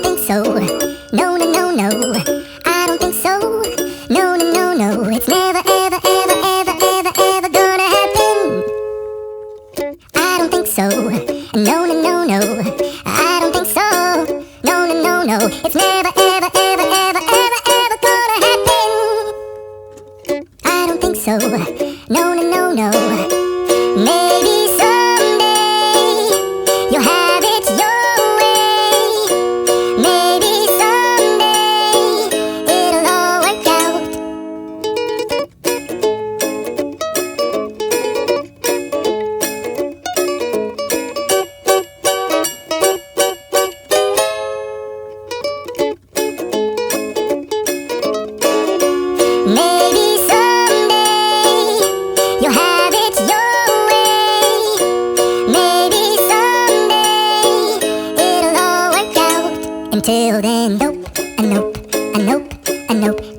think so. No, no, no, no. I don't think so. No, no, no, no. It's never, ever, ever, ever, ever, ever gonna happen. I don't think so. No, no, no, no. I don't think so. No, no, no, no. It's never, ever, ever, ever, ever, ever gonna happen. I don't think so. No, no, no, no. Maybe someday you'll have it your way. Maybe someday it'll all work out. Maybe someday you'll have it your way. Maybe someday it'll all work out. Until then, nope, a nope, a nope, a nope.